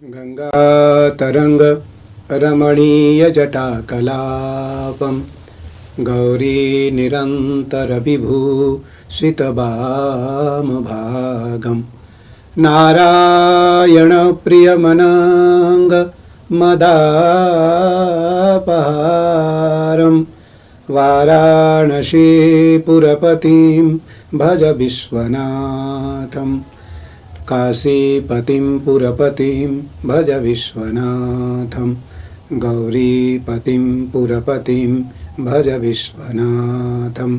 गंगातरंग रमणीयजटाकलापं गौरी निरन्तरविभूषितवामभागं नारायणप्रियमनाङ्गमदापहारं वाराणसीपुरपतिं भज विश्वनाथं काशीपतिं पुरपतिं भज विश्वनाथं गौरीपतिं पुरपतिं भज विश्वनाथं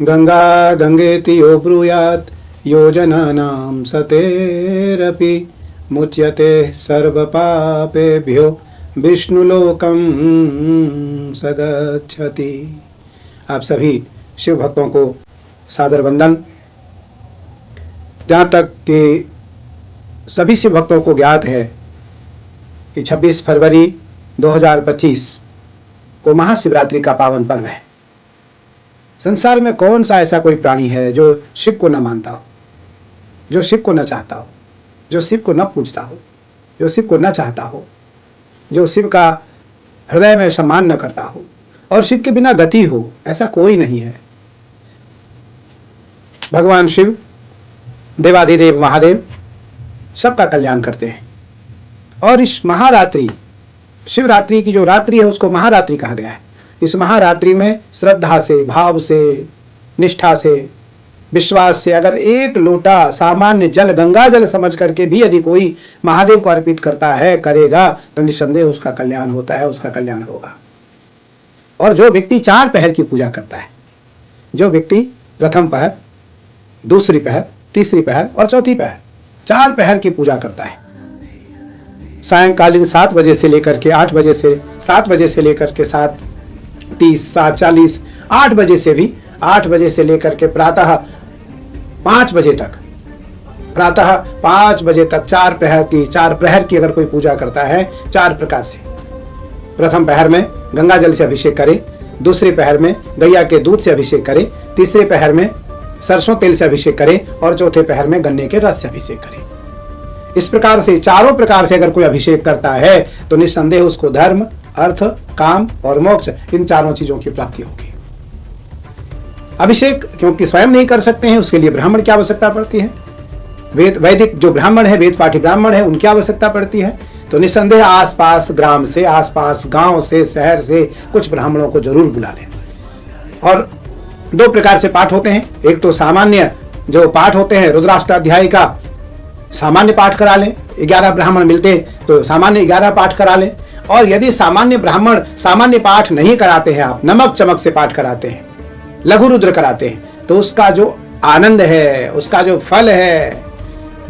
गंगा गंगेति यो ब्रूयात् योजनानां सतेरपि मुच्यते सर्वपापेभ्यो विष्णुलोकं स गच्छति। आप सभी शिव भक्तों को सादर वंदन। जहाँ तक कि सभी शिव भक्तों को ज्ञात है कि 26 फरवरी 2025 को महाशिवरात्रि का पावन पर्व है। संसार में कौन सा ऐसा कोई प्राणी है जो शिव को न मानता हो, जो शिव को न चाहता हो, जो शिव को न पूजता हो, जो शिव को न चाहता हो, जो शिव का हृदय में सम्मान न करता हो और शिव के बिना गति हो, ऐसा कोई नहीं है। भगवान शिव देवाधिदेव महादेव सबका कल्याण करते हैं और इस महारात्रि शिवरात्रि की जो रात्रि है उसको महारात्रि कहा गया है। इस महारात्रि में श्रद्धा से, भाव से, निष्ठा से, विश्वास से अगर एक लोटा सामान्य जल, गंगा जल समझ करके भी यदि कोई महादेव को अर्पित करता है, करेगा, तो निस्संदेह उसका कल्याण होता है, उसका कल्याण होगा। और जो व्यक्ति 4 पहर की पूजा करता है, जो व्यक्ति प्रथम पहर, दूसरी पहर, तीसरी पहर और चौथी पहर, 4 पहर की पूजा करता है, सायंकालीन 7 बजे से लेकर के 8 बजे से 7 बजे से लेकर के 7:30, 7:40, 8 बजे से भी 8 बजे से लेकर के प्रातः 5 बजे तक, प्रातः 5 बजे तक 4 प्रहर की अगर कोई पूजा करता है 4 प्रकार से। प्रथम पहर में गंगा जल से अभिषेक करे, दूसरे पहर में गैया के दूध से अभिषेक करे, तीसरे पहर में सरसों तेल से अभिषेक करे और चौथे पहर में गन्ने के रस से अभिषेक करे। इस प्रकार से 4 प्रकार से अगर कोई अभिषेक करता है तो निस्संदेह उसको धर्म, अर्थ, काम और मोक्ष, इन 4 चीजों की प्राप्ति होगी। अभिषेक क्योंकि स्वयं नहीं कर सकते हैं, उसके लिए ब्राह्मण की आवश्यकता पड़ती है। वैदिक जो ब्राह्मण है, वेद पाठी ब्राह्मण है, उनकी आवश्यकता पड़ती है। तो निस्संदेह आसपास ग्राम से, आसपास गांव से, शहर से कुछ ब्राह्मणों को जरूर बुला लें। और 2 प्रकार से पाठ होते हैं। एक तो सामान्य जो पाठ होते हैं, रुद्राष्टाध्यायी का सामान्य पाठ करा लें, 11 ब्राह्मण मिलते तो सामान्य 11 पाठ करा लें। और यदि सामान्य ब्राह्मण सामान्य पाठ नहीं कराते हैं, आप नमक चमक से पाठ कराते हैं, लघु रुद्र कराते हैं, तो उसका जो आनंद है, उसका जो फल है,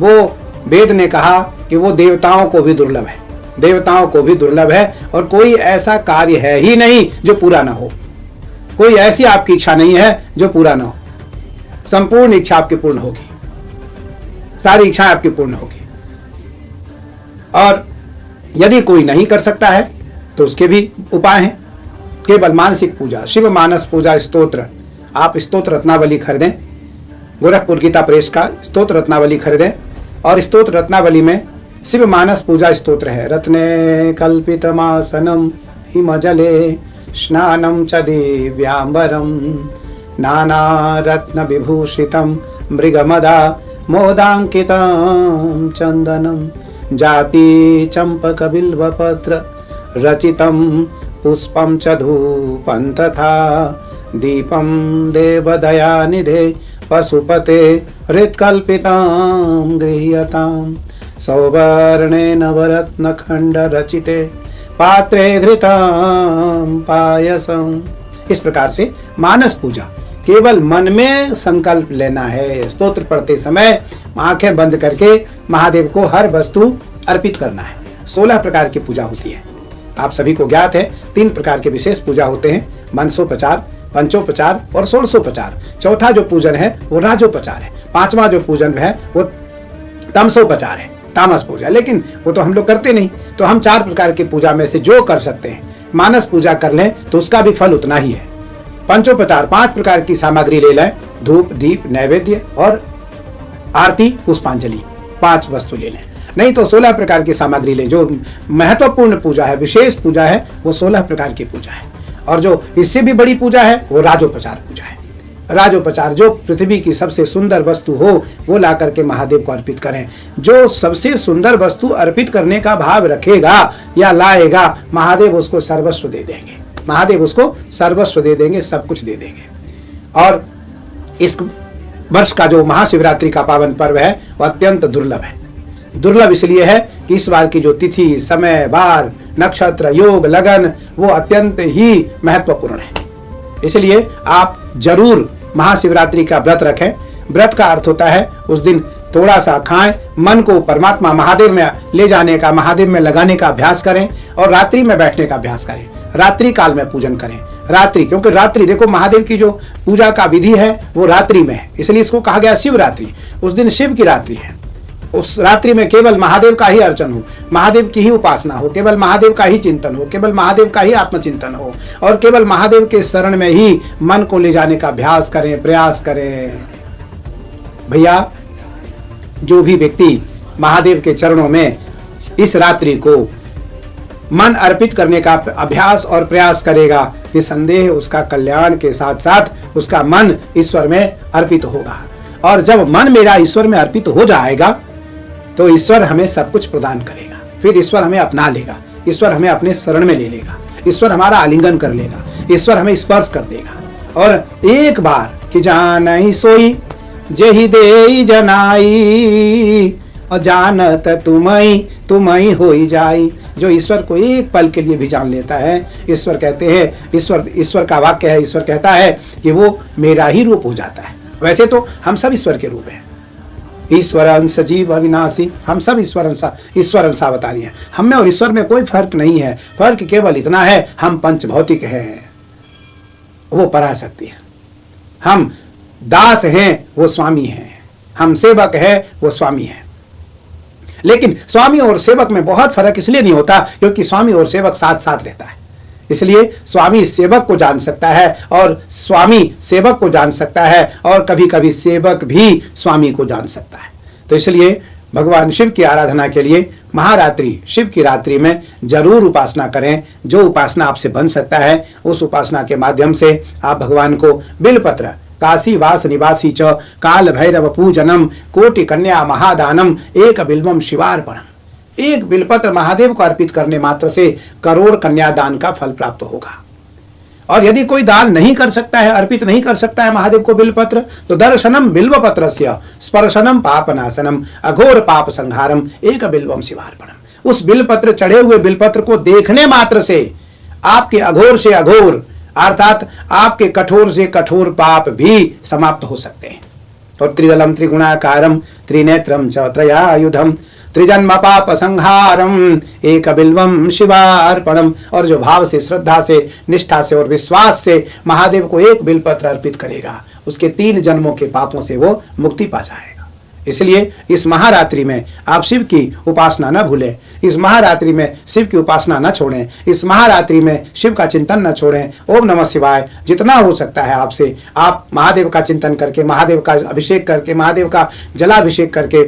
वो वेद ने कहा कि वो देवताओं को भी दुर्लभ है, देवताओं को भी दुर्लभ है। और कोई ऐसा कार्य है ही नहीं जो पूरा ना हो, कोई ऐसी आपकी इच्छा नहीं है जो पूरा ना हो। संपूर्ण इच्छा आपकी पूर्ण होगी, सारी इच्छाएं आपकी पूर्ण होगी। और यदि कोई नहीं कर सकता है तो उसके भी उपाय हैं। केवल मानसिक पूजा, शिव मानस पूजा स्तोत्र, आप स्तोत्र रत्नावली खरीदें, गोरखपुर गीता प्रेस का स्तोत्र रत्नावली खरीदें और स्तोत्र रत्नावली में शिव मानस पूजा स्तोत्र है। रत्ने कल्पितमासनम हिमजले स्नानं च दिव्यांबरं नानारत्न विभूषितं मृगमदा मोदांकितं चंदनं जाति चंपक बिल्वपत्र रचितं पुष्पं च धूपं तथा दीपं देवदयानिधे पशुपते हृत्कल्पितं गृह्यतां सौवर्णे नवरत्नखंड रचिते पात्रे घृतं पायसम। इस प्रकार से मानस पूजा केवल मन में संकल्प लेना है। स्तोत्र पढ़ते समय आंखें बंद करके महादेव को हर वस्तु अर्पित करना है। 16 प्रकार की पूजा होती है, आप सभी को ज्ञात है। 3 प्रकार के विशेष पूजा होते हैं, मनसोपचार, पंचोपचार और षोडशोपचार। चौथा जो पूजन है वो राजोपचार है। 5वां जो पूजन है वो तमसोपचार है, तामस पूजा। लेकिन वो तो हम लोग करते नहीं, तो हम 4 प्रकार की पूजा में से जो कर सकते हैं, मानस पूजा कर लें तो उसका भी फल उतना ही है। पंचोपचार 5 प्रकार की सामग्री ले लें, धूप, दीप, नैवेद्य और आरती, पुष्पांजलि, 5 वस्तु ले लें। नहीं तो 16 प्रकार की सामग्री लें। जो महत्वपूर्ण पूजा है, विशेष पूजा है, वो 16 प्रकार की पूजा है। और जो इससे भी बड़ी पूजा है वो राजोपचार पूजा है। राजोपचार, जो पृथ्वी की सबसे सुंदर वस्तु हो वो ला करके महादेव को अर्पित करें। जो सबसे सुंदर वस्तु अर्पित करने का भाव रखेगा या लाएगा, महादेव उसको सर्वस्व दे देंगे। महादेव उसको सर्वस्व दे देंगे, सब कुछ दे देंगे। और इस वर्ष का जो महाशिवरात्रि का पावन पर्व है वह अत्यंत दुर्लभ है। दुर्लभ इसलिए है कि इस बार की जो तिथि, समय, वार, नक्षत्र, योग, लगन वो अत्यंत ही महत्वपूर्ण है। इसलिए आप जरूर महाशिवरात्रि का व्रत रखें। व्रत का अर्थ होता है उस दिन थोड़ा सा खाएं, मन को परमात्मा महादेव में ले जाने का, महादेव में लगाने का अभ्यास करें और रात्रि में बैठने का अभ्यास करें। रात्रि काल में पूजन करें। रात्रि, क्योंकि रात्रि देखो महादेव की जो पूजा का विधि है वो रात्रि में है, इसलिए इसको कहा गया शिवरात्रि। उस दिन शिव की रात्रि है। उस रात्रि में केवल महादेव का ही अर्चन हो, महादेव की ही उपासना हो, केवल महादेव का ही चिंतन हो, केवल महादेव का ही आत्मचिंतन हो और केवल महादेव के शरण में ही मन को ले जाने का अभ्यास करें, प्रयास करें। भैया, जो भी व्यक्ति महादेव के चरणों में इस रात्रि को मन अर्पित करने का अभ्यास और प्रयास करेगा, निसंदेह उसका कल्याण के साथ साथ उसका मन ईश्वर में अर्पित होगा। और जब मन मेरा ईश्वर में अर्पित हो जाएगा तो ईश्वर हमें सब कुछ प्रदान करेगा। फिर ईश्वर हमें अपना लेगा, ईश्वर हमें अपने शरण में ले लेगा, ईश्वर हमारा आलिंगन कर लेगा, ईश्वर हमें स्पर्श कर देगा। और एक बार कि जानहि सोई जेहि देई जनाई और जानत तुमई होई जाई। जो ईश्वर को एक पल के लिए भी जान लेता है, ईश्वर कहते हैं, ईश्वर का वाक्य है, ईश्वर कहता है कि वो मेरा ही रूप हो जाता है। वैसे तो हम सब ईश्वर के रूप हैं। ईश्वर अंश जीव अविनाशी, हम सब ईश्वर अंश अवतारी हैं। हम में और ईश्वर में कोई फर्क नहीं है। फर्क केवल इतना है, हम पंच भौतिक हैं, वो पराशक्ति है। हम दास हैं, वो स्वामी हैं। हम सेवक है, वो स्वामी है। लेकिन स्वामी और सेवक में बहुत फर्क इसलिए नहीं होता क्योंकि स्वामी और सेवक साथ साथ रहता है। इसलिए स्वामी सेवक को जान सकता है और स्वामी सेवक को जान सकता है और कभी कभी सेवक भी स्वामी को जान सकता है। तो इसलिए भगवान शिव की आराधना के लिए महारात्रि, शिव की रात्रि में जरूर उपासना करें। जो उपासना आपसे बन सकता है उस उपासना के माध्यम से आप भगवान को बिलपत्र, काशी वास निवासी च काल भैरव पूजनम कोटि कन्या महादानम एक बिल्वम शिवार्पणम। एक बिलपत्र महादेव को अर्पित करने मात्र से करोड़ कन्यादान का फल प्राप्त होगा। और यदि कोई दान नहीं कर सकता है, अर्पित नहीं कर सकता है महादेव को बिलपत्र, तो दर्शनम बिल्वपत्रस्य स्पर्शनम पापनाशनम अघोर पाप संहारम एक बिल्वम शिवार्पणम। उस बिलपत्र, चढ़े हुए बिलपत्र को देखने मात्र से आपके अघोर से अघोर अर्थात आपके कठोर से कठोर पाप भी समाप्त हो सकते हैं। और त्रिदलम त्रिगुणाकारम त्रिनेत्रम च त्रयायुधम त्रिजन्म पाप संहारम एक बिल्वम शिवार्पणम। और जो भाव से, श्रद्धा से, निष्ठा से और विश्वास से महादेव को एक बिलपत्र अर्पित करेगा, उसके 3 जन्मों के पापों से वो मुक्ति पा जाएगा। इसलिए इस महारात्रि में आप शिव की उपासना न भूलें, इस महारात्रि में शिव की उपासना न छोड़ें, इस महारात्रि में शिव का चिंतन न छोड़ें। ओम नमः शिवाय जितना हो सकता है आपसे, आप महादेव का चिंतन करके, महादेव का अभिषेक करके, महादेव का जलाभिषेक करके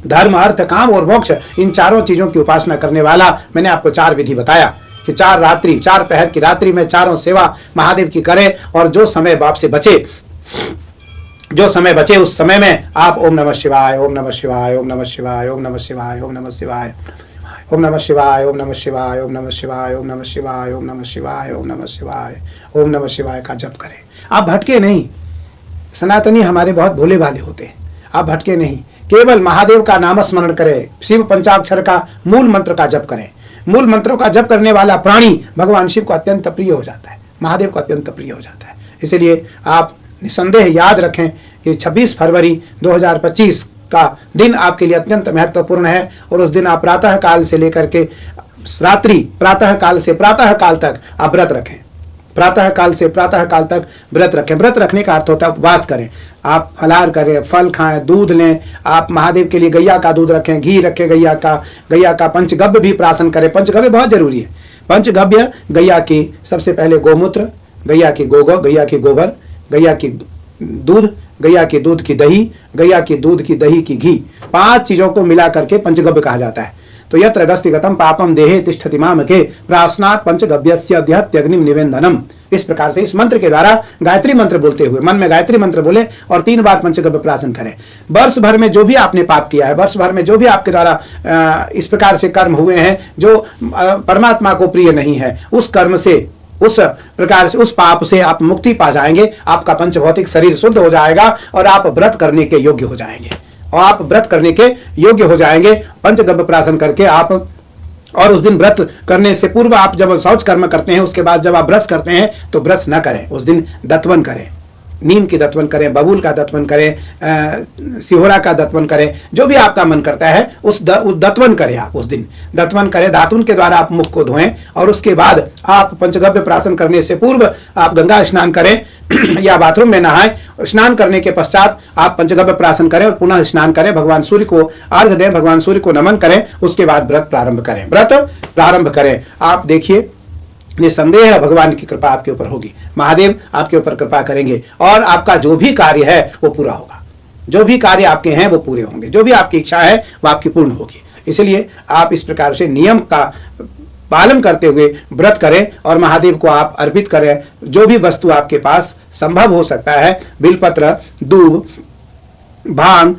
धर्म, अर्थ, काम और मोक्ष, इन चारों चीजों की उपासना करने वाला मैंने आपको 4 विधि बताया कि 4 पहर की रात्रि में चारों सेवा महादेव की करें। और जो समय बाप से बचे, उस समय में आप ओम नमः शिवाय, ओम नमः शिवाय, ओम नमः शिवाय, ओम नमः शिवाय, ओम नमः शिवाय, ओम नमः शिवाय, ओम नमः शिवाय, ओम नमः शिवाय, ओम नमः शिवाय, ओम नमः शिवाय, ओम नमः शिवाय, ओम नमः शिवाय का जप करें। आप भटके नहीं। सनातनी हमारे बहुत भोले भाले होते हैं। आप भटके नहीं, केवल महादेव का नाम स्मरण करें, शिव पंचाक्षर का मूल मंत्र का जप करें। मूल मंत्रों का जप करने वाला प्राणी भगवान शिव को अत्यंत प्रिय हो जाता है, महादेव को अत्यंत प्रिय हो जाता है। इसलिए आप निसंदेह याद रखें कि 26 फरवरी 2025 का दिन आपके लिए अत्यंत महत्वपूर्ण है। और उस दिन आप प्रातः काल से लेकर के रात्रि, प्रातः काल से प्रातः काल तक आप व्रत रखें। प्रातः काल से प्रातः काल तक व्रत रखें। व्रत रखने का अर्थ होता है उपवास करें। आप फलाहार करें, फल खाएं, दूध लें। आप महादेव के लिए गैया का दूध रखें, घी रखें गैया का पंचगव्य भी प्राशन करें। पंचगव्य बहुत जरूरी है। पंचगव्य गैया की सबसे पहले गोमूत्र, गैया की गोबर, गैया की दूध, गैया के दूध की दही, गैया के दूध की दही की घी, 5 चीजों को मिला करके पंचगव्य कहा जाता है। तो यत्र गस्तिगतम पापम देहे तिष्ठति मामके प्राश्नात् पंचगव्यस्य अध्यत्यग्निम निवेदनम। इस प्रकार से इस मंत्र के द्वारा गायत्री मंत्र बोलते हुए मन में गायत्री मंत्र बोले और 3 बार पंचगव्य प्राशन करें। वर्ष भर में जो भी आपने पाप किया है, वर्ष भर में जो भी आपके द्वारा इस प्रकार से कर्म हुए हैं जो परमात्मा को प्रिय नहीं है, उस कर्म से, उस प्रकार से, उस पाप से आप मुक्ति पा जाएंगे। आपका पंचभौतिक शरीर शुद्ध हो जाएगा और आप व्रत करने के योग्य हो जाएंगे, और आप व्रत करने के योग्य हो जाएंगे पंचगव्य प्राशन करके आप। और उस दिन व्रत करने से पूर्व आप जब शौच कर्म करते हैं, उसके बाद जब आप ब्रश करते हैं तो ब्रश न करें, उस दिन दत्वन करें, नीम की दत्वन करें, बबूल का दत्वन करें, सिहोरा का दत्वन करें, जो भी आपका मन करता है उस दत्वन करें। आप उस दिन दत्वन करें, धातुन के द्वारा आप मुख को धोएं और उसके बाद आप पंचगव्य प्राशन करने से पूर्व आप गंगा स्नान करें या बाथरूम में नहाएं। स्नान करने के पश्चात आप पंचगव्य प्राशन करें और पुनः स्नान करें, भगवान सूर्य को अर्घ्य दें, भगवान सूर्य को नमन करें, उसके बाद व्रत प्रारंभ करें, व्रत प्रारंभ करें। आप देखिए निसंदेह भगवान की कृपा आपके ऊपर होगी, महादेव आपके ऊपर कृपा करेंगे और आपका जो भी कार्य है वो पूरा होगा, जो भी कार्य आपके हैं वो पूरे होंगे, जो भी आपकी इच्छा है वो आपकी पूर्ण होगी। इसलिए आप इस प्रकार से नियम का पालन करते हुए व्रत करें और महादेव को आप अर्पित करें। जो भी वस्तु आपके पास संभव हो सकता है, बिलपत्र, दूब, भांग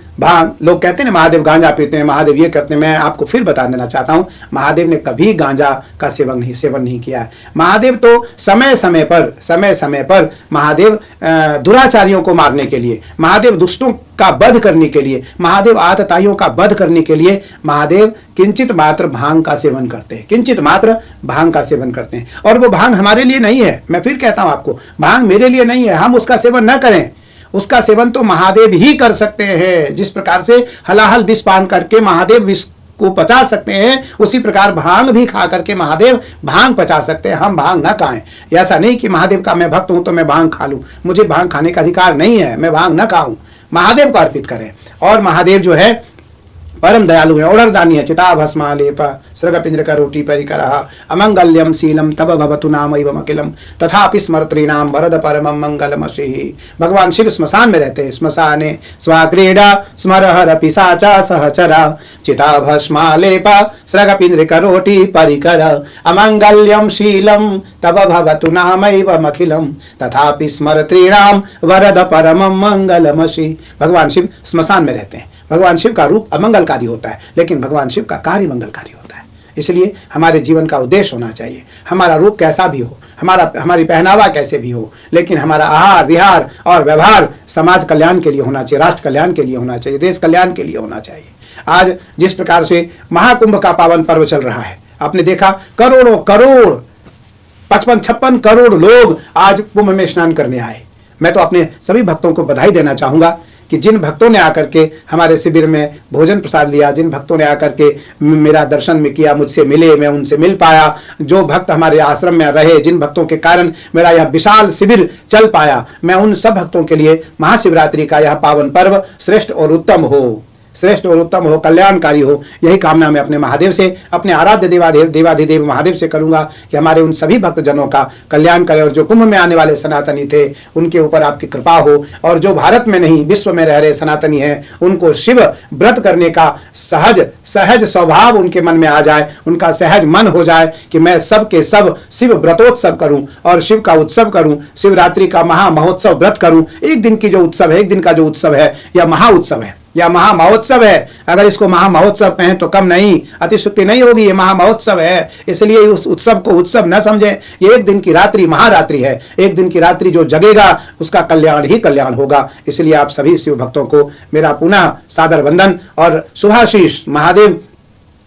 लोग कहते हैं ना महादेव गांजा पीते हैं, महादेव ये करते हैं। मैं आपको फिर बता देना चाहता हूं, महादेव ने कभी गांजा का सेवन नहीं किया है। महादेव तो समय समय पर महादेव दुराचारियों को मारने के लिए, महादेव दुष्टों का वध करने के लिए, महादेव आतताइयों का वध करने के लिए महादेव किंचित मात्र भांग का सेवन करते हैं, किंचित मात्र भांग का सेवन करते हैं। और वो भांग हमारे लिए नहीं है, मैं फिर कहता हूं आपको, भांग मेरे लिए नहीं है, हम उसका सेवन न करें। उसका सेवन तो महादेव ही कर सकते हैं। जिस प्रकार से हलाहल विष पान करके महादेव विष को पचा सकते हैं, उसी प्रकार भांग भी खा करके महादेव भांग पचा सकते हैं। हम भांग ना खाएं। ऐसा नहीं कि महादेव का मैं भक्त हूं तो मैं भांग खा लूं, मुझे भांग खाने का अधिकार नहीं है, मैं भांग ना खाऊं। महादेव को अर्पित करें। और महादेव जो है परम दयालु है, औरदानी है। चिता भस्मालेप सृगपिंजर का रोटी परिकरः अमंगल्यम शीलम तब भवतु नामैवम अखिलम तथापि स्मृतॄणाम वरद परमं मंगलमसि। भगवान शिव स्मशान में रहते हैं। श्मशाने स्वाक्रीडा स्मरहर पिशाचा सहचरा चिता भस्मालेप सृगपिंजर का रोटी परिकर अमंगल्यम शीलम तब भवतु नामैवम अखिलम तथापि स्मृतॄणाम वरद परमं मंगलमसि। भगवान शिव स्मशान में रहते हैं। भगवान शिव का रूप अमंगलकारी होता है, लेकिन भगवान शिव का कार्य मंगलकारी होता है। इसलिए हमारे जीवन का उद्देश्य होना चाहिए, हमारा रूप कैसा भी हो, हमारी पहनावा कैसे भी हो, लेकिन हमारा आहार विहार और व्यवहार समाज कल्याण के लिए होना चाहिए, राष्ट्र कल्याण के लिए होना चाहिए, देश कल्याण के लिए होना चाहिए। आज जिस प्रकार से महाकुंभ का पावन पर्व चल रहा है, आपने देखा करोड़ों करोड़ 55-56 करोड़ लोग आज कुंभ में स्नान करने आए। मैं तो अपने सभी भक्तों को बधाई देना चाहूंगा कि जिन भक्तों ने आकर के हमारे शिविर में भोजन प्रसाद लिया, जिन भक्तों ने आकर के मेरा दर्शन में किया, मुझसे मिले, मैं उनसे मिल पाया, जो भक्त हमारे आश्रम में रहे, जिन भक्तों के कारण मेरा यह विशाल शिविर चल पाया, मैं उन सब भक्तों के लिए महाशिवरात्रि का यह पावन पर्व श्रेष्ठ और उत्तम हो, श्रेष्ठ और उत्तम हो, कल्याणकारी हो, यही कामना मैं अपने महादेव से, अपने आराध्य देवाधिदेव महादेव से करूंगा कि हमारे उन सभी भक्तजनों का कल्याण करे और जो कुंभ में आने वाले सनातनी थे उनके ऊपर आपकी कृपा हो, और जो भारत में नहीं विश्व में रह रहे सनातनी हैं उनको शिव व्रत करने का सहज स्वभाव उनके मन में आ जाए, उनका सहज मन हो जाए कि मैं सब के सब शिव व्रतोत्सव करूं और शिव का उत्सव करूं, शिवरात्रि का महा महोत्सव व्रत करूं। एक दिन की जो उत्सव है, एक दिन का जो उत्सव है, यह महा उत्सव है या महा महोत्सव है। अगर इसको महा महोत्सव कहें तो कम नहीं, अतिशुक्ति नहीं होगी, ये महा महोत्सव है। इसलिए उस उत्सव को उत्सव न समझें, ये एक दिन की रात्रि महारात्रि है। एक दिन की रात्रि जो जगेगा उसका कल्याण ही कल्याण होगा। इसलिए आप सभी शिव भक्तों को मेरा पुनः सादर वंदन और शुभाशीष। महादेव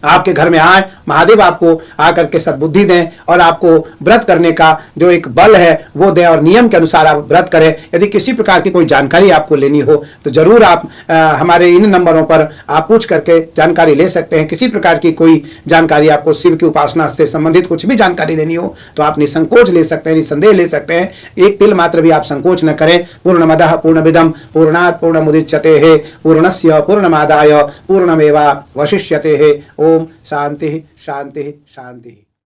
आपके घर में आए, महादेव आपको आकर के सद्बुद्धि दें और आपको व्रत करने का जो एक बल है वो दें और नियम के अनुसार आप व्रत करें। यदि किसी प्रकार की कोई जानकारी आपको लेनी हो तो जरूर आप हमारे इन नंबरों पर आप पूछ करके जानकारी ले सकते हैं। किसी प्रकार की कोई जानकारी आपको शिव की उपासना से संबंधित कुछ भी जानकारी लेनी हो तो आप निसंकोच ले सकते हैं, निसंदेह ले सकते हैं। एक तिल मात्र भी आप संकोच न करें। पूर्णमदः पूर्णमिदं पूर्णात् पूर्णमुदच्यते पूर्णस्य पूर्णमादाय पूर्णमेवावशिष्यते। ओम शांति शांति शांति।